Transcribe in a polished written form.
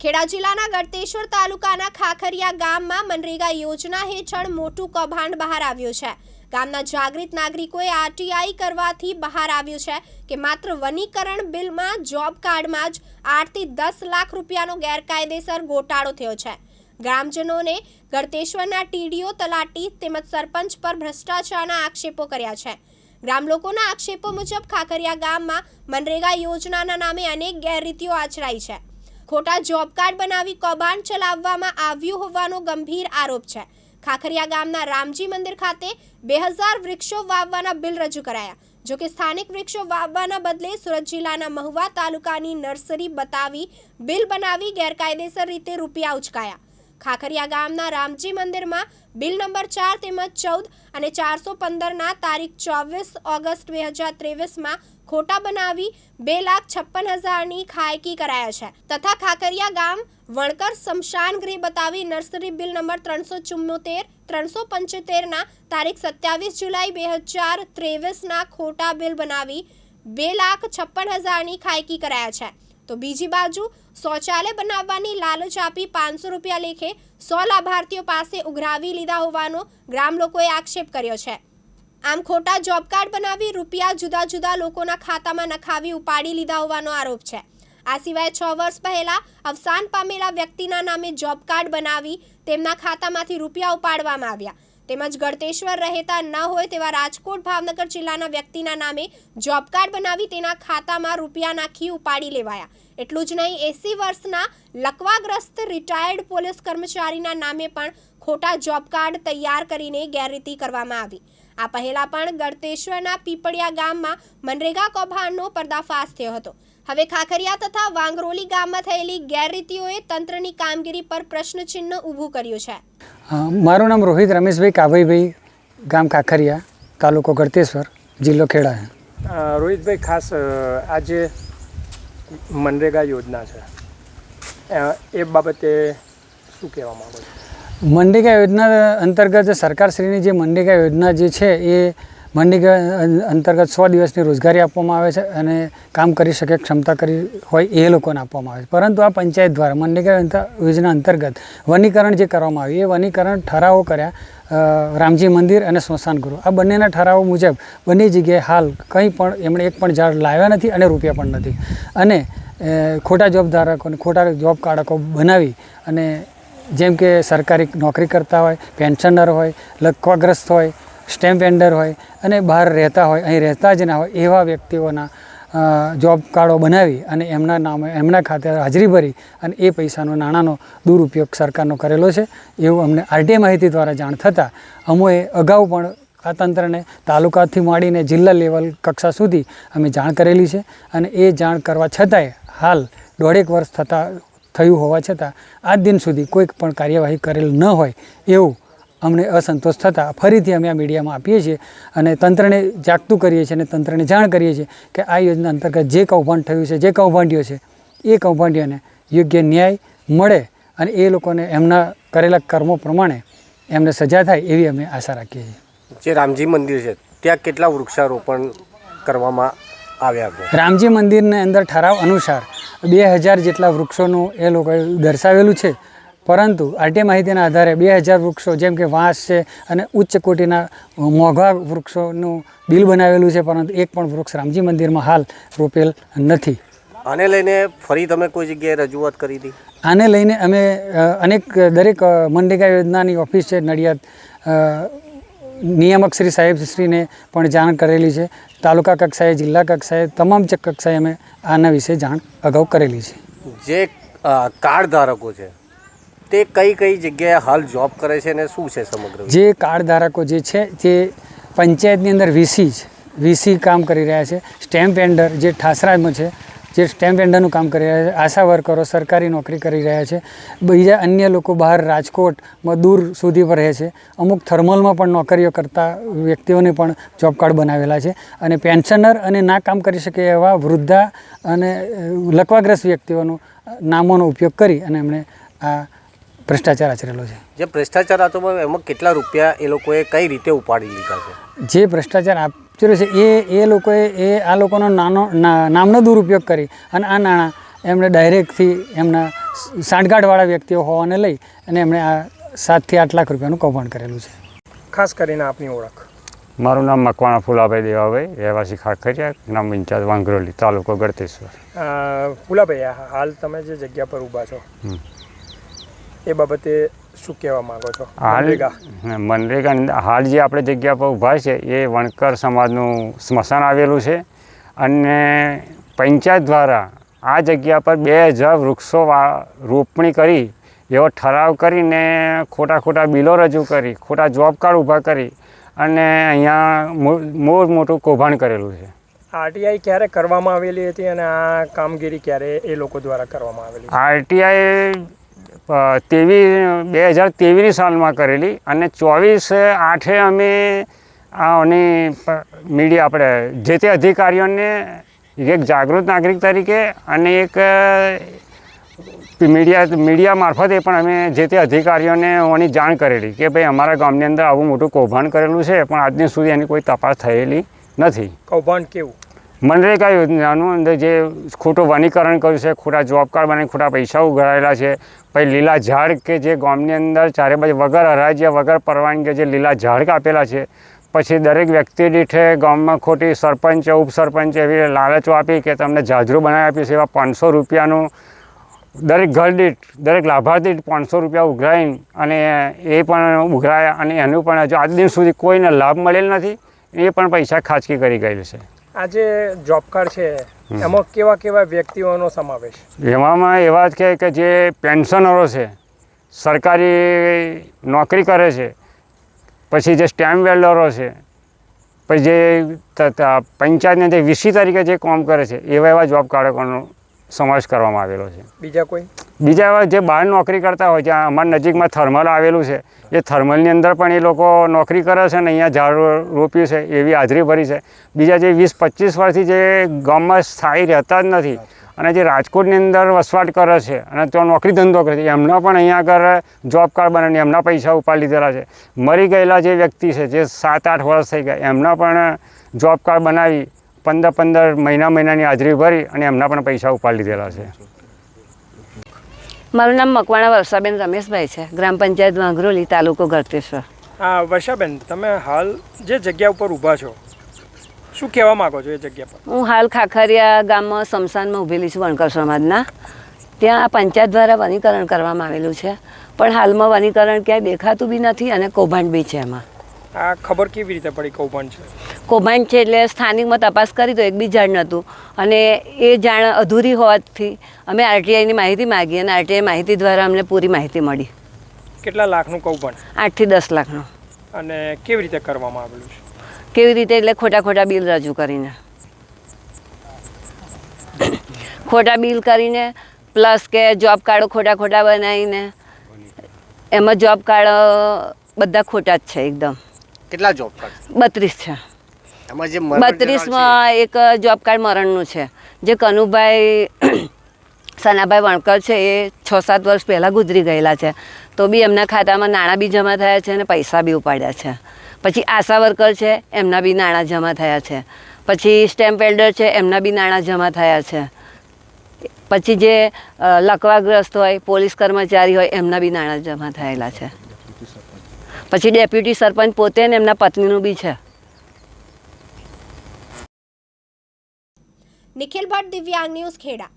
ખેડા જિલ્લાના ગળતેશ્વર તાલુકાના ખાખરિયા ગામમાં મનરેગા યોજના હેઠળ મોટું કૌભાંડ બહાર આવ્યું છે। ગામના જાગૃત નાગરિકોએ આરટીઆઈ કરવાથી બહાર આવ્યું છે કે માત્ર વનીકરણ બિલમાં જોબ કાર્ડમાં જ 8 થી 10 લાખ રૂપિયાનો ગેરકાયદેસર ગોટાળો થયો છે। ગ્રામજનોને ગળતેશ્વરના ટીડીઓ તલાટી તેમજ સરપંચ પર ભ્રષ્ટાચારના આક્ષેપો કર્યા છે। ગ્રામ લોકોના આક્ષેપો મુજબ ખાખરિયા ગામમાં મનરેગા યોજનાના નામે અનેક ગેરરીતિઓ આચરાઈ છે। खोटा जॉब कार्ड बनावी कौभांड चलाववामां आव्युं होवानो गंभीर आरोप है। खाखरिया गामना रामजी मंदिर खाते 2000 वृक्षो वाववाना बिल रजू कराया। जो कि स्थानिक वृक्षो वाववाना बदले सूरत जिल्लाना महुवा तालुकानी नर्सरी बतावी बिल बनावी गैरकायदेसर रीते रूपिया उचकाया। खाखरिया गामना रामजी मंदिर में बिल नंबर 4 તેમજ 14 અને 415 ના તારીખ 24 ઓગસ્ટ 2023 में खोटा बनावी 2,56,000 ની ખાયકી કરાયા છે તથા ખાખરિયા ગામ વણકર શમશાન ગૃહ બતાવી નર્સરી બિલ નંબર 374 375 ના તારીખ 27 જુલાઈ 2023 ના ખોટા બિલ બનાવી 2,56,000 ની ખાયકી કરાયા છે। तो बीजी बाजू शौचालय बनाववानी लालच आपी 500 रुपया लेखे 100 लाभार्थीओ पासे उघरावी लीधा होवानो ग्राम लोकोए आक्षेप कर्यो छे। आम खोटा जॉब कार्ड बनावी रुपया जुदा जुदा लोकोना खातामां नखावी उपाड़ी लीधा होवानो आरोप छे। आ सिवाय 6 वर्ष पहेला अवसान पामेला व्यक्तिना नामे जॉब कार्ड बनावी तेमना खातामांथी रुपया उपाडवामां आव्या। તેમજ ગળતેશ્વર રહેતા ન હોય તેવા રાજકોટ ભાવનગર જિલ્લાના વ્યક્તિના નામે જોબ કાર્ડ બનાવી તેના ખાતામાં રૂપિયા નાખી ઉપાડી લેવાયા। એટલું જ નહીં 80 વર્ષના લકવાગ્રસ્ત રિટાયર્ડ પોલીસ કર્મચારીના નામે પણ ખોટા જોબ કાર્ડ તૈયાર કરીને ગેરરીતિ કરવામાં આવી। આ પહેલા પણ ગળતેશ્વરના પીપળિયા ગામમાં મનરેગા કૌભાંડનો પર્દાફાશ થયો હતો। હવે ખાખરિયા તથા વાંગરોલી ગામમાં થયેલી ગેરરીતિઓએ તંત્રની કામગીરી પર પ્રશ્નચિહ્ન ઊભું કર્યું છે। मारू नाम रोहित रमेश भाई कावई भाई गाम खाखरिया तालुको गळतेश्वर जिल्लो खेड़ा है। रोहित भाई खास आज मनरेगा योजना है ए बाबते शू कहेवा मांगो छो? मनरेगा योजना अंतर्गत सरकारश्रीनी जे मनरेगा योजना जे छे ए मनरेगा अंतर्गत 100 दिवसनी रोजगारी आपवामां आवे छे अने काम करी शके क्षमता करी होय ए लोकोने आपवामां आवे छे। परंतु आ पंचायत द्वारा मनरेगा योजना अंतर्गत वनीकरण जे करवामां आव्युं ए वनीकरण ठरावो कर्या रामजी मंदिर अने स्मशान गृह आ बंनेना ठरावो मुजब बंने जग्याए हाल कंई पण एमणे एक पण झाड लाव्या नथी अने रूपिया पण नथी अने खोटा जॉब धारकोने खोटा जॉब कार्डको बनावी अने जेम के सरकारी नौकरी करता होय पेन्शनर होय लकवाग्रस्त होय स्टेम्प वेन्डर होय अने बहार रहता होय अहीं रहता ज ना होय एवा व्यक्तिओना जॉब कार्डो बनावी अने एमना नामे एमना खाते हाजरी भरी अने ए पैसानो नाणांनो दुरुपयोग सरकारनो करेलो छे एवुं अमने आरटीआई माहिती द्वारा जाण थता अमोए अगाऊ पण आ तंत्रने तालुकाथी मांडीने जिल्ला लेवल कक्षा सुधी अमे जाण करेली छे अने ए जाण करवा छतांय हाल 1.5 वर्ष थता थयुं होवा छतां आज दिन सुधी कोई पण कार्यवाही करेल न होय एवुं अमने असंतोष थता फरीथी अमे आ मीडियामां आपीए छीए अने तंत्रने जागतुं करीए छीए अने तंत्रने जाण करीए छीए के आ योजना अंतर्गत जे कौभांड थयुं छे जे कौभांडीओ छे ए कौभांडीओने योग्य न्याय मळे अने ए लोकोने एमना करेला कर्मो प्रमाणे एमने सजा थाय एवी अमे आशा राखीए छीए। जे रामजी मंदिर है त्या केटला वृक्षारोपण करवामां आव्या छे? रामजी मंदिरने अंदर ठराव अनुसार 2000 जेटला वृक्षोनुं ए लोकोए दर्शावेलुं छे परंतु आरटीआई माहितीना आधारे 2000 वृक्षो जेम के वांस है अने उच्च कोटीना मोघा वृक्षोनुं बिल बनावेलुं छे परंतु एक पण वृक्ष रामजी मंदिर में हाल रोपेल नथी। आने लईने फरी तमे कोई जग्याए रजूआत करी हती? आने लईने अमे अनेक दरेक मनरेगा योजनानी ऑफिस है नडियाद नियामक श्री साहेबश्रीने पण जाण करेली छे। तालुका कक्षाए जिल्ला कक्षाए तमाम कक्षाए अमे आना विषे जाण अगाऊ करेली छे। जे कार्ड धारको छे ते कई कई जग्याए हाल जॉब करे छे ने शुं छे समग्र? जे कार्ड धारको जे छे ते पंचायतनी अंदर वीसी काम करी रह्या छे। स्टेम्प वेन्डर जे ठासराजमां छे जे स्टेम्प वेन्डरनुं काम करी रह्या छे। आशा वर्करो सरकारी नौकरी करी रह्या छे। बीजा अन्य लोको बहार राजकोटमां दूर सुधी पर रहे छे। अमुक थर्मलमां पण नौकरीओ करता व्यक्तिओने पण जॉब कार्ड बनावेला छे अने पेन्शनर अने ना काम करी शके एवा वृद्धा अने लकवाग्रस्त व्यक्तिओनो नामोनो उपयोग करी अने एमणे आ भ्रष्टाचार आचरेलो छे। जे भ्रष्टाचार आतो एमां केटला रूपिया ए लोकोए कई रीते उपाड़ी लीधा छे? जे भ्रष्टाचार आचर्यो छे ए लोकोए ए आ लोकोनो नामनो दुरुपयोग करी अने आ नाणां એમણે ડાયરેક્ટથી એમના સાંઠગાંઠવાળા વ્યક્તિઓ હોવાને લઈ અને એમણે આ 7 થી 8 લાખ રૂપિયાનું કૌભાંડ કરેલું છે. ખાસ કરીને આપની ઓળખ? મારું નામ મકવાણા ફુલાભાઈ દેવાભાઈ, રહેવાસી ખાખરિયા, ગ્રામ પંચાયત વાંગરોલી, તાલુકો ગળતેશ્વર. ફુલાભાઈ, હાલ તમે જે જગ્યા પર ઊભા છો એ બાબતે શું કહેવા માંગો છો? મનરેગા હાલ જે આપણે જગ્યા પર ઊભા છે એ વણકર સમાજનું સ્મશાન આવેલું છે અને પંચાયત દ્વારા આ જગ્યા પર 2000 વૃક્ષો રોપણી કરી એવો ઠરાવ કરીને ખોટા બિલો રજૂ કરી, ખોટા જોબ કાર્ડ ઊભા કરી અને અહીંયા મોટું કૌભાંડ કરેલું છે. આરટીઆઈ ક્યારે કરવામાં આવેલી હતી અને આ કામગીરી ક્યારે એ લોકો દ્વારા કરવામાં આવેલી? આરટીઆઈ 2023ની સાલમાં કરેલી અને 24/8 અમે આની મીડિયા આપણે જે તે અધિકારીઓને એક જાગૃત નાગરિક તરીકે અને એક મીડિયા મારફતે પણ અમે જે તે અધિકારીઓને ઓની જાણ કરેલી કે ભાઈ અમારા ગામની અંદર આવું મોટું કૌભાંડ કરેલું છે, પણ આજની સુધી એની કોઈ તપાસ થયેલી નથી. કૌભાંડ કેવું? મનરેગા યોજનાનું અંદર જે ખોટું વનીકરણ કર્યું છે, ખોટા જોબ કાર્ડ બનાવી ખોટા પૈસા ઉઘરાયેલા છે, પછી લીલા ઝાડ કે જે ગામની અંદર ચારે બાજુ વગર હરાજ્યા વગર પરવાનગી જે લીલા ઝાડ કાપેલા છે, પછી દરેક વ્યક્તિ દીઠે ગામમાં ખોટી સરપંચ ઉપસરપંચ એવી લાલચો આપી કે તમને જાજરું બનાવી આપીશ એવા 500 રૂપિયાનું દરેક ઘર દીઠ દરેક લાભાર્થી 500 રૂપિયા ઉઘરાઈને અને એ પણ ઉઘરાયા અને એનું પણ હજુ આજ દિન સુધી કોઈને લાભ મળેલ નથી. એ પણ પૈસા ખાંચકી કરી ગયેલ છે. આ જે જોબ કાર્ડ છે એમાં કેવા વ્યક્તિઓનો સમાવેશ? એવામાં એવા જ કે જે પેન્શનરો છે, સરકારી નોકરી કરે છે, પછી જે સ્ટેમ્પ વેલ્ડરો છે, પછી જે પંચાયતની અંદર વીસી તરીકે જે કામ કરે છે એવા જોબ કાર્ડનો સમાવેશ કરવામાં આવેલો છે. બીજા કોઈ? બીજા એવા જે બહાર નોકરી કરતા હોય, જ્યાં અમારા નજીકમાં થર્મલ આવેલું છે, એ થર્મલની અંદર પણ એ લોકો નોકરી કરે છે અને અહીંયા ઝાડ રોપ્યું છે એવી હાજરી ભરી છે. બીજા જે 20-25 વર્ષથી જે ગામમાં સ્થાયી રહેતા જ નથી અને જે રાજકોટની અંદર વસવાટ કરે છે અને ત્યાં નોકરી ધંધો કરે છે, એમના પણ અહીંયા આગળ જોબ કાર્ડ બનાવીને એમના પૈસા ઉપાડી લીધેલા છે. મરી ગયેલા જે વ્યક્તિ છે, જે 7-8 વર્ષ થઈ ગયા, એમના પણ જોબ કાર્ડ બનાવી 15 મહિનાની હાજરી ભરી અને એમના પણ પૈસા ઉપાડી લીધેલા છે. મારું નામ મકવાણા વર્ષાબેન રમેશભાઈ છે, ગ્રામ પંચાયત વાંગરોલી, તાલુકો ગળતેશ્વર. વર્ષાબેન, તમે હાલ જે જગ્યા ઉપર ઊભા છો શું કહેવા માંગો છો એ જગ્યા પર? હું હાલ ખાખરિયા ગામમાં સ્મશાનમાં ઊભેલી છું, વણકર સમાજના. ત્યાં પંચાયત દ્વારા વનીકરણ કરવામાં આવેલું છે, પણ હાલમાં વનીકરણ ક્યાંય દેખાતું બી નથી અને કૌભાંડ બી છે. એમાં આ ખબર કેવી રીતે પડી કૌભાંડ છે? કૌભાંડ છે એટલે સ્થાનિકમાં તપાસ કરી તો એક બી જાણ નહોતું અને એ જાણ અધૂરી હોવાથી અમે આરટીઆઈની માહિતી માગી અને આરટીઆઈ માહિતી દ્વારા અમને પૂરી માહિતી મળી. કેટલા લાખનું કૌભાંડ? 8 થી 10 લાખનું. અને કેવી રીતે કરવામાં આવેલું છે? કેવી રીતે એટલે ખોટા બિલ રજૂ કરીને, ખોટા બિલ કરીને પ્લસ કે જોબ કાર્ડો ખોટા બનાવીને, એમાં જોબ કાર્ડ બધા ખોટા જ છે એકદમ. કેટલા જોબ કાર્ડ? 32 છે. એમાં જે 32માં એક જોબ કાર્ડ મરણનું છે, જે કનુભાઈ સનાભાઈ વણકર છે એ 6-7 વર્ષ પહેલાં ગુજરી ગયેલા છે, તો બી એમના ખાતામાં નાણાં બી જમા થયા છે અને પૈસા બી ઉપાડ્યા છે. પછી આશા વર્કર છે, એમના બી નાણાં જમા થયા છે. પછી સ્ટેમ્પ વેલ્ડર છે, એમના બી નાણાં જમા થયા છે. પછી જે લકવાગ્રસ્ત હોય, પોલીસ કર્મચારી હોય, એમના બી નાણાં જમા થયેલા છે. પછી ડેપ્યુટી સરપંચ પોતે ને એમના પત્નીનું બી છે. નિખિલ ભટ્ટ, દિવ્યાંગ ન્યૂઝ, ખેડા.